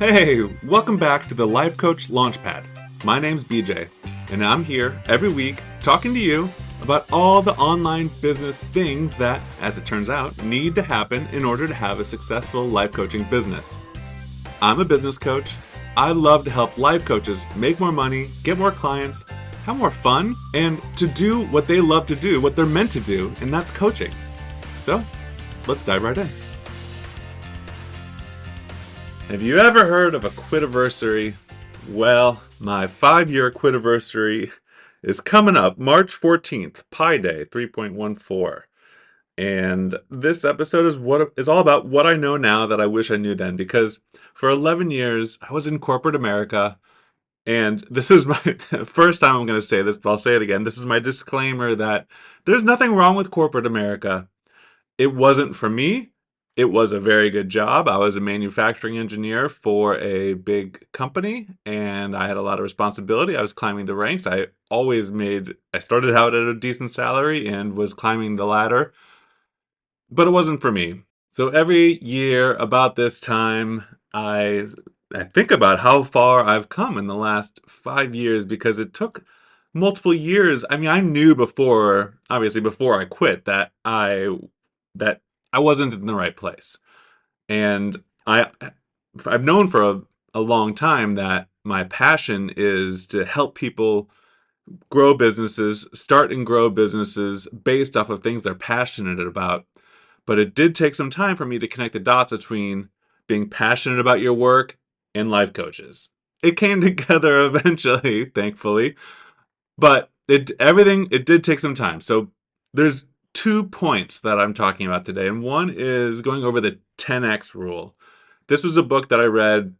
Hey, welcome back to the Life Coach Launchpad. My name's BJ, and I'm here every week talking to you about all the online business things that, as it turns out, need to happen in order to have a successful life coaching business. I'm a business coach. I love to help life coaches make more money, get more clients, have more fun, and to do what they love to do, what they're meant to do, and that's coaching. So, let's dive right in. Have you ever heard of a quitiversary? Well, my 5-year quitiversary is coming up March 14th, Pi Day 3.14. And this episode is all about what I know now that I wish I knew then, because for 11 years I was in corporate America, and this is my first time I'm going to say this, but I'll say it again. This is my disclaimer that there's nothing wrong with corporate America. It wasn't for me. It was a very good job. I was a manufacturing engineer for a big company, and I had a lot of responsibility. I was climbing the ranks. I started out at a decent salary and was climbing the ladder, but it wasn't for me. So every year about this time, I think about how far I've come in the last 5 years, because it took multiple years. I mean, I knew before I quit, that I wasn't in the right place. And I've known for a long time that my passion is to help people start and grow businesses based off of things they're passionate about. But it did take some time for me to connect the dots between being passionate about your work and life coaches. It came together eventually, thankfully, but it did take some time. So there's 2 points that I'm talking about today, and one is going over the 10x rule. This was a book that I read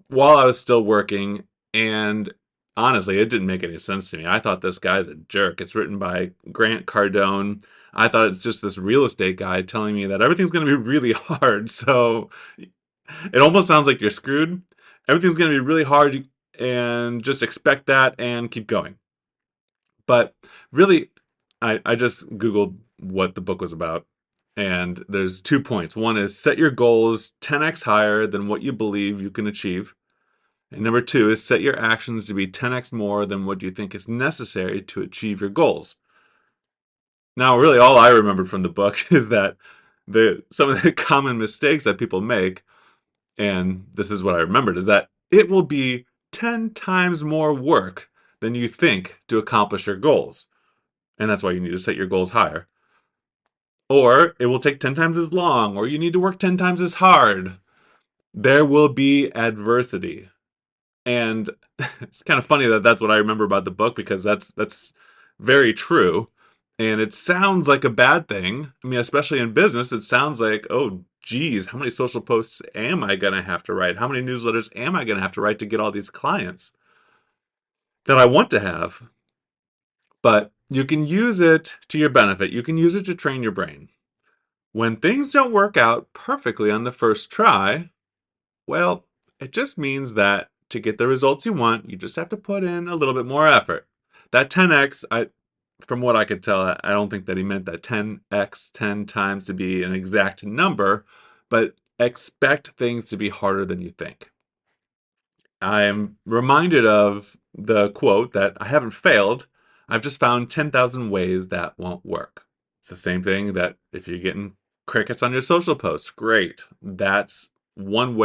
while I was still working, and honestly, it didn't make any sense to me. I thought this guy's a jerk. It's written by Grant Cardone. I thought it's just this real estate guy telling me that everything's going to be really hard. So it almost sounds like you're screwed. Everything's going to be really hard, and just expect that and keep going. But really, I just Googled what the book was about, and there's 2 points. One is set your goals 10x higher than what you believe you can achieve. And number 2 is set your actions to be 10x more than what you think is necessary to achieve your goals. Now, really, all I remembered from the book is that some of the common mistakes that people make, and this is what I remembered, is that it will be 10 times more work than you think to accomplish your goals. And that's why you need to set your goals higher. Or it will take 10 times as long, or you need to work 10 times as hard. There will be adversity. And it's kind of funny that that's what I remember about the book, because that's very true. And it sounds like a bad thing. I mean, especially in business, it sounds like, oh, geez, how many social posts am I going to have to write? How many newsletters am I going to have to write to get all these clients that I want to have? But you can use it to your benefit. You can use it to train your brain. When things don't work out perfectly on the first try, well, it just means that to get the results you want, you just have to put in a little bit more effort. That 10x, from what I could tell, I don't think that he meant that 10x, 10 times, to be an exact number, but expect things to be harder than you think. I am reminded of the quote that I haven't failed, I've just found 10,000 ways that won't work. It's the same thing that if you're getting crickets on your social posts, great. That's one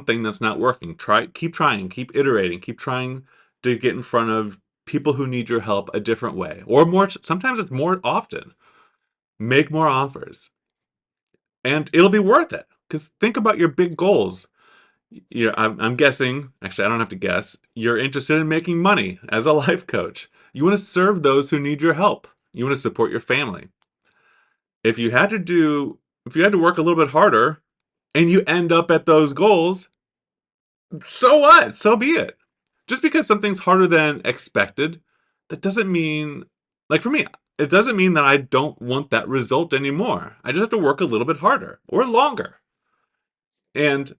thing that's not working. Keep trying, keep iterating, keep trying to get in front of people who need your help a different way. Or more, sometimes it's more often. Make more offers. And it'll be worth it. Because think about your big goals. I'm guessing, actually, I don't have to guess, you're interested in making money as a life coach. You want to serve those who need your help. You want to support your family. If you had to work a little bit harder and you end up at those goals, so what? So be it. Just because something's harder than expected, that doesn't mean, like for me, it doesn't mean that I don't want that result anymore. I just have to work a little bit harder or longer. And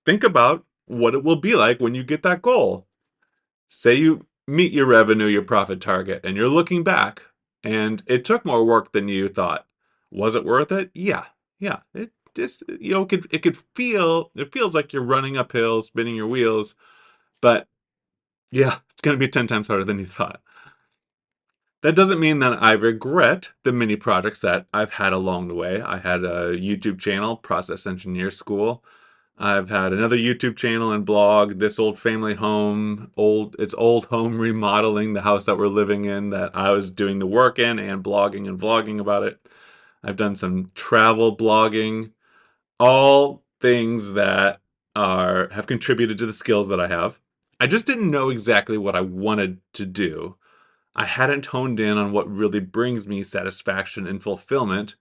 think about what it will be like when you get that goal. Say you meet your revenue, your profit target, and you're looking back and it took more work than you thought. Was it worth it? Yeah. just, it feels like you're running uphill, spinning your wheels, but yeah, it's going to be 10 times harder than you thought. That doesn't mean that I regret the mini projects that I've had along the way. I had a YouTube channel, Process Engineer School. I've had another YouTube channel and blog, This Old Family Home, it's old home remodeling, the house that we're living in that I was doing the work in and blogging and vlogging about it. I've done some travel blogging, all things that are have contributed to the skills that I have. I just didn't know exactly what I wanted to do. I hadn't honed in on what really brings me satisfaction and fulfillment.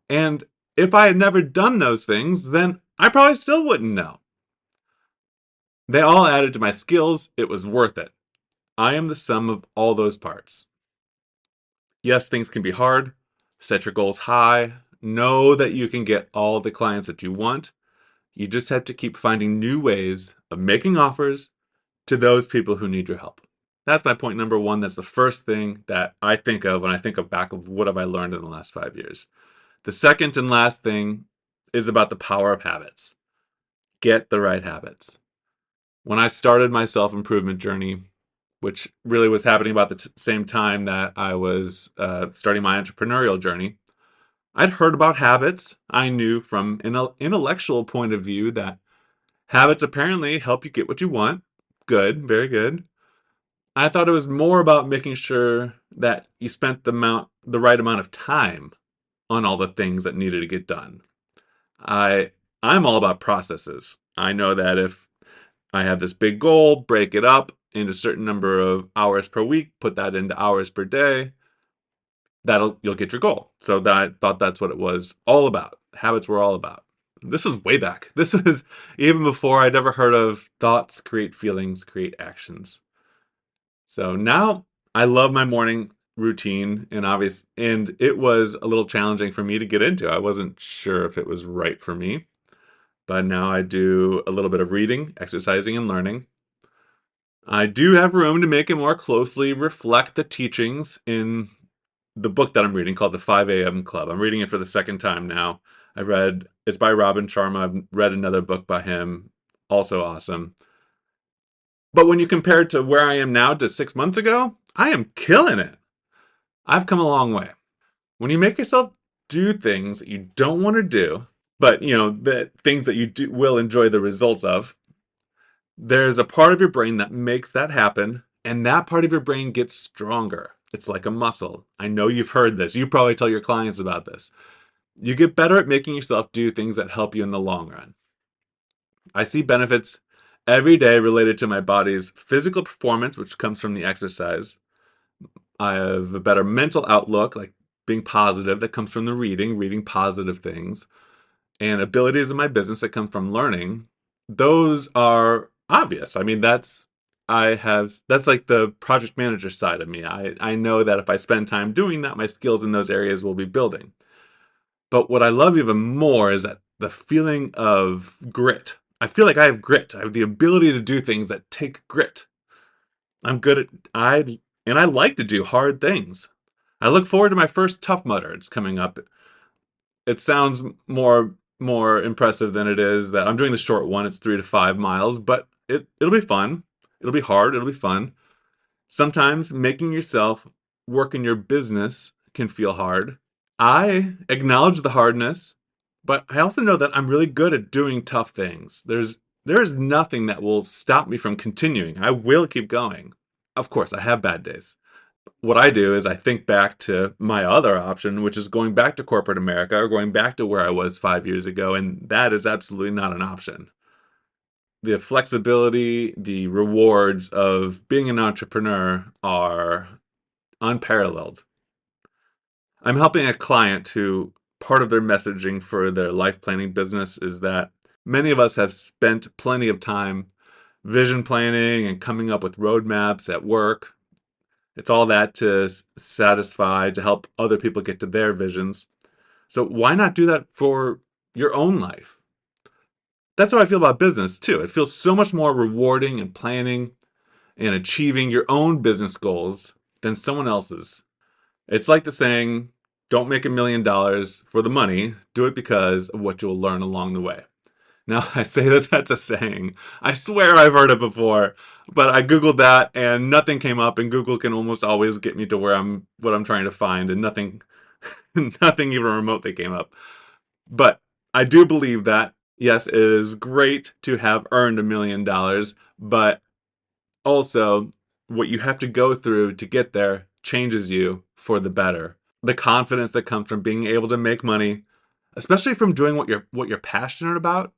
And if I had never done those things, then I probably still wouldn't know. They all added to my skills. It was worth it. I am the sum of all those parts. Yes, things can be hard. Set your goals high. Know that you can get all the clients that you want. You just have to keep finding new ways of making offers to those people who need your help. That's my point number one. That's the first thing that I think of when I think of back of what have I learned in the last 5 years. The second and last thing is about the power of habits. Get the right habits. When I started my self-improvement journey, which really was happening about the same time that I was starting my entrepreneurial journey, I'd heard about habits. I knew from an intellectual point of view that habits apparently help you get what you want. Good, very good. I thought it was more about making sure that you spent the right amount of time on all the things that needed to get done. I I'm all about processes. I know that if I have this big goal, break it up into a certain number of hours per week, put that into hours per day, you'll get your goal. So that I thought that's what it was all about. Habits were all about. This was way back. This was even before I'd ever heard of thoughts create feelings, create actions. So now I love my morning routine and it was a little challenging for me to get into. I wasn't sure if it was right for me, but now I do a little bit of reading, exercising, and learning. I do have room to make it more closely reflect the teachings in the book that I'm reading called The 5 a.m. Club. I'm reading it for the second time now. It's by Robin Sharma. I've read another book by him, also awesome. But when you compare it to where I am now to 6 months ago, I am killing it. I've come a long way. When you make yourself do things that you don't want to do, but the things that will enjoy the results of, there's a part of your brain that makes that happen, and that part of your brain gets stronger. It's like a muscle. I know you've heard this. You probably tell your clients about this. You get better at making yourself do things that help you in the long run. I see benefits every day related to my body's physical performance, which comes from the exercise. I have a better mental outlook, like being positive, that comes from the reading positive things, and abilities in my business that come from learning. Those are obvious. I mean, that's like the project manager side of me. I know that if I spend time doing that, my skills in those areas will be building. But what I love even more is that the feeling of grit. I feel like I have grit. I have the ability to do things that take grit. I'm good at I like to do hard things. I look forward to my first Tough Mudder. It's coming up. It sounds more impressive than it is. That I'm doing the short one. It's 3 to 5 miles, but it'll be fun. It'll be hard. It'll be fun. Sometimes making yourself work in your business can feel hard. I acknowledge the hardness, but I also know that I'm really good at doing tough things. There's nothing that will stop me from continuing. I will keep going. Of course, I have bad days. What I do is I think back to my other option, which is going back to corporate America or going back to where I was 5 years ago, and that is absolutely not an option. The flexibility, the rewards of being an entrepreneur are unparalleled. I'm helping a client who part of their messaging for their life planning business is that many of us have spent plenty of time vision planning and coming up with roadmaps at work. It's all that to satisfy, to help other people get to their visions. So why not do that for your own life? That's how I feel about business too. It feels so much more rewarding and planning and achieving your own business goals than someone else's. It's like the saying, Don't make $1 million for the money. Do it because of what you'll learn along the way. Now, I say that that's a saying. I swear I've heard it before, but I Googled that and nothing came up, and Google can almost always get me to what I'm trying to find, and nothing, nothing even remotely came up. But I do believe that, yes, it is great to have earned $1 million, but also what you have to go through to get there changes you for the better. The confidence that comes from being able to make money, especially from doing what you're passionate about,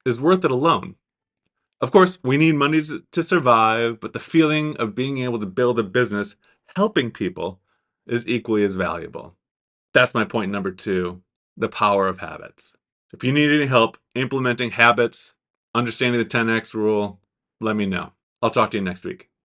is worth it alone. Of course, we need money to survive, but the feeling of being able to build a business helping people is equally as valuable. That's my point number 2, the power of habits. If you need any help implementing habits, understanding the 10x rule, let me know. I'll talk to you next week.